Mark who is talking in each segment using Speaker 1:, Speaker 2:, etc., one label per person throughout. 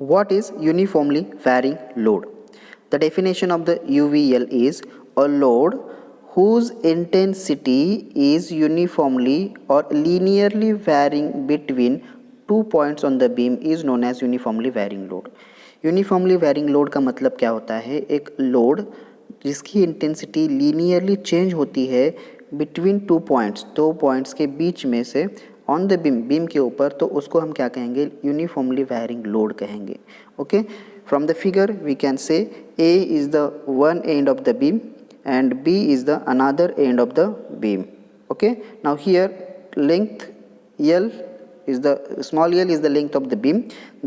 Speaker 1: What is uniformly varying load? The definition of the UVL is a load whose intensity is uniformly or linearly varying between 2 points on the beam is known as uniformly varying load. Uniformly varying load का मतलब क्या होता है? एक load जिसकी intensity linearly change होती है between 2 points, 2 points के बीच में से ऑन द बीम के ऊपर, तो उसको हम क्या कहेंगे? यूनिफॉर्मली वेरिंग लोड कहेंगे. Okay, from the figure we can say A is the one end of the beam and B is the another end of the beam. Okay, now here length L is the small l is the length of the beam.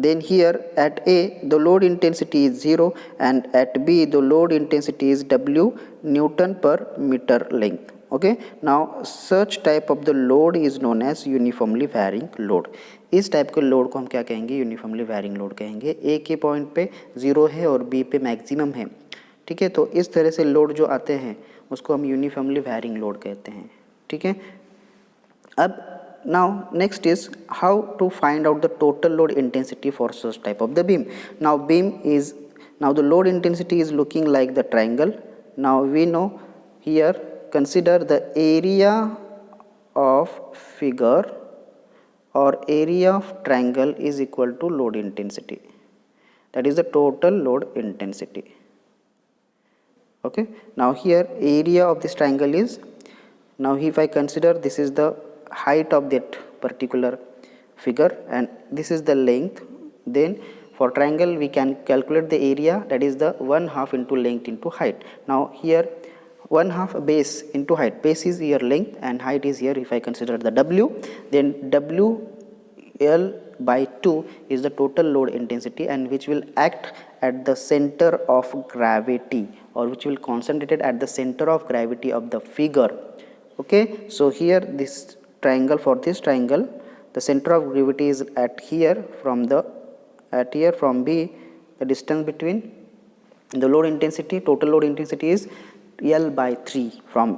Speaker 1: Then here at A the load intensity is 0 and at B the load intensity is W Newton per meter length. Okay, now such type of the load is known as uniformly varying load. इस type के load को हम क्या कहेंगे? Uniformly varying load कहेंगे. ए के point पे 0 है और बी पे मैक्सिमम है. ठीक है, तो इस तरह से लोड जो आते हैं उसको हम यूनिफॉर्मली वेरिंग लोड कहते हैं. ठीक है, अब now next is how to find out the total load intensity for such type of the beam. Now the load intensity is looking like the triangle. Now we know here consider the area of figure और area of triangle is equal to load intensity. That is the total load intensity. Okay, now here area of this triangle is, now if I consider this is the height of that particular figure and this is the length, then for triangle we can calculate the area, that is the 1/2 into length into height. Now here 1/2 base into height, base is here length and height is here, if I consider the W, then W L by 2 is the total load intensity and which will act at the center of gravity or which will concentrated at the center of gravity of the figure. Okay, so here this triangle, for this triangle the center of gravity is at here from B, the distance between the load intensity, total load intensity is L by 3. From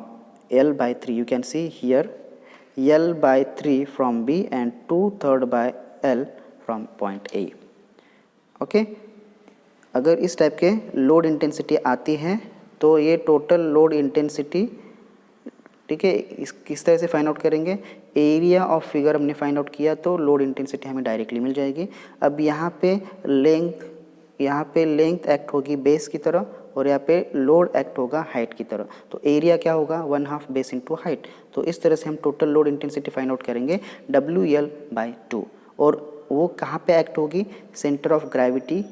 Speaker 1: L by 3 you can see here L by 3 from B and 2/3 by L from point A. Okay, अगर इस type के load intensity आती है तो ये total load intensity, ठीक है, इस किस तरह से फाइंड आउट करेंगे? एरिया ऑफ फिगर हमने फाइंड आउट किया तो लोड इंटेंसिटी हमें डायरेक्टली मिल जाएगी. अब यहाँ पे लेंथ एक्ट होगी बेस की तरह और यहाँ पे लोड एक्ट होगा हाइट की तरह. तो एरिया क्या होगा? 1/2 बेस इंटू हाइट. तो इस तरह से हम total load intensity find out करेंगे WL by 2. और वो कहाँ पे एक्ट होगी? सेंटर ऑफ ग्रेविटी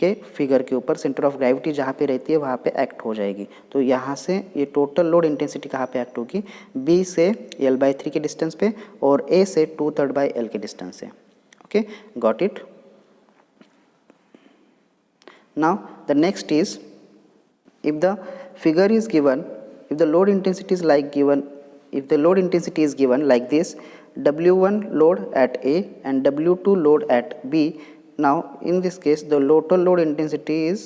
Speaker 1: के फिगर के ऊपर. सेंटर ऑफ ग्रेविटी जहाँ पे रहती है वहाँ पे एक्ट हो जाएगी. तो यहाँ से ये टोटल लोड इंटेंसिटी कहाँ पे एक्ट होगी? B से L by 3 के डिस्टेंस पे और A से 2/3 by L के डिस्टेंस से. Okay, got it. Now the next is, if the figure is given, if the load intensity is given like this, W1 load at A and W2 load at B. Now in this case the total load intensity is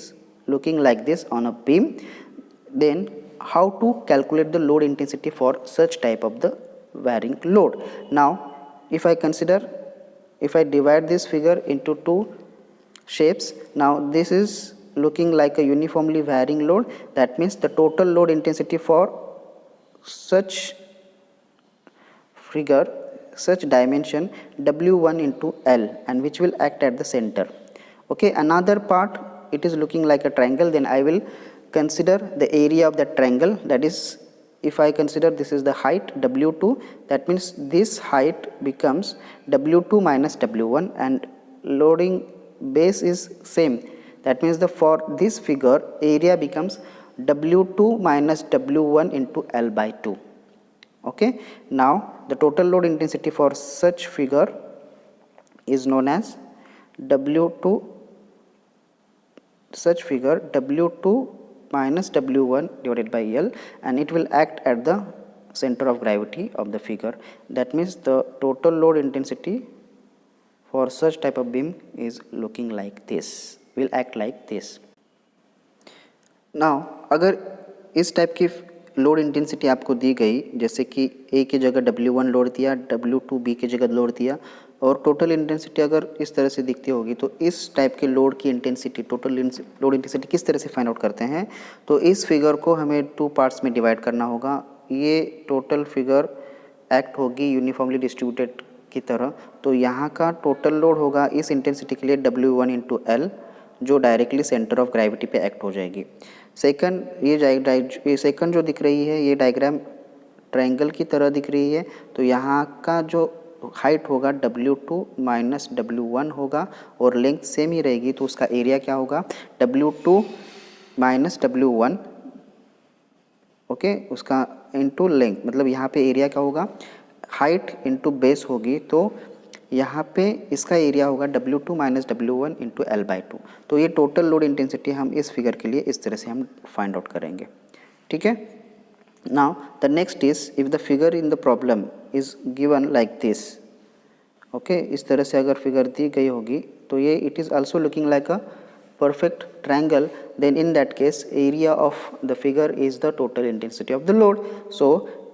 Speaker 1: looking like this on a beam. Then how to calculate the load intensity for such type of the varying load? Now if I divide this figure into two shapes, now this is looking like a uniformly varying load. That means the total load intensity for such figure, such dimension W1 into L and which will act at the center. Okay, another part it is looking like a triangle, then I will consider the area of that triangle. That is, if I consider this is the height W2, that means this height becomes W2 minus W1 and loading base is same. That means for this figure area becomes W2 minus W1 into L by 2. Okay, now the total load intensity for such figure is known as W2 minus W1 divided by L and it will act at the center of gravity of the figure. That means the total load intensity for such type of beam is looking like this, will act like this. Now अगर इस type की load intensity आपको दी गई, जैसे कि ए की जगह W1 load दिया, W2 बी की जगह लोड दिया, और टोटल इंटेंसिटी अगर इस तरह से दिखती होगी, तो इस टाइप के लोड की इंटेंसिटी, टोटल लोड इंटेंसिटी किस तरह से फाइंड आउट करते हैं, तो इस फिगर को हमें 2 पार्ट्स में डिवाइड करना होगा। ये टोटल फिगर एक्ट होगी यूनिफॉर्मली डिस्ट्रीब्यूटेड की तरह, तो यहाँ का टोटल लोड होगा इस इंटेंसिटी के लिए W1 इंटू एल, जो डायरेक्टली सेंटर ऑफ ग्रेविटी पे एक्ट हो जाएगी। सेकंड, ये सेकंड जो दिख रही है, ये डायग्राम ट्रायंगल की तरह दिख रही है, तो यहाँ का जो हाइट होगा W2 माइनस W1 होगा, और लेंथ सेम ही रहेगी, तो उसका एरिया क्या होगा, W2 माइनस W1, ओके, उसका इनटू लेंथ, मतलब यहाँ पे एरिया क्या होगा, हाइट इनटू बेस होगी, तो यहाँ पे इसका एरिया होगा W2 minus W1 into L/2। तो ये टोटल लोड इंटेंसिटी हम इस फिगर के लिए इस तरह से हम फाइंड आउट करेंगे, ठीक है। Now the next is, if the figure in the problem is given like this, okay, इस तरह से अगर फिगर दी गई होगी, तो ये it is also looking like a perfect triangle, then in that case area of the figure is the total intensity of the load. So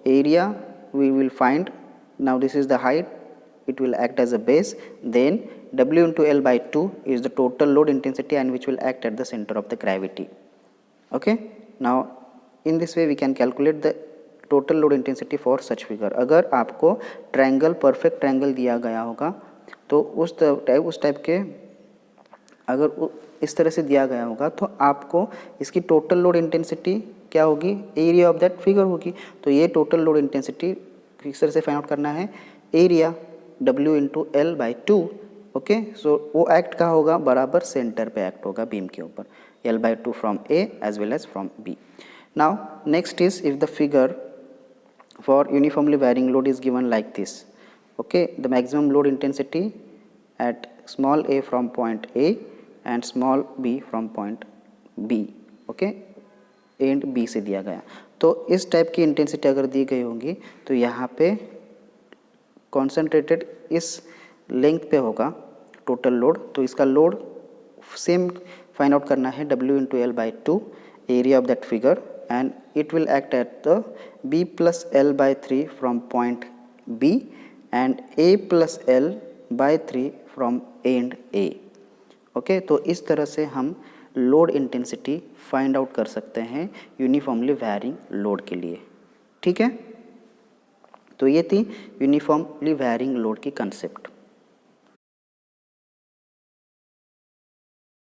Speaker 1: area we will find, now this is the height, it will act as a base, then W into L by 2 is the total load intensity and which will act at the center of the gravity. Okay, now in this way we can calculate the total load intensity for such figure. अगर आपको triangle, perfect triangle दिया गया होगा, तो उस type के अगर इस तरह से दिया गया होगा, तो आपको इसकी टोटल लोड इंटेंसिटी क्या होगी, एरिया ऑफ दैट फिगर होगी। तो ये टोटल लोड इंटेंसिटी किस तरह से फाइंड आउट करना है, area W into L by 2, okay. So वो एक्ट का होगा, बराबर सेंटर पे एक्ट होगा बीम के ऊपर, L/2 from A as well as from B। Now next is, if the figure for uniformly varying load is given like this, okay, the maximum load intensity at small a from point A and small b from point B, okay, and B से दिया गया। तो इस type की intensity अगर दी गई होगी, तो यहाँ पे कॉन्सेंट्रेटेड इस लेंथ पे होगा टोटल लोड, तो इसका लोड सेम फाइंड आउट करना है, W into L by 2, area of that figure, and it will act at the B plus L by 3 from point B and A plus L by 3 from and A, okay. तो इस तरह से हम load intensity find out कर सकते हैं uniformly varying load के लिए, ठीक है। तो ये थी यूनिफॉर्मली वैरिंग लोड की कंसेप्ट।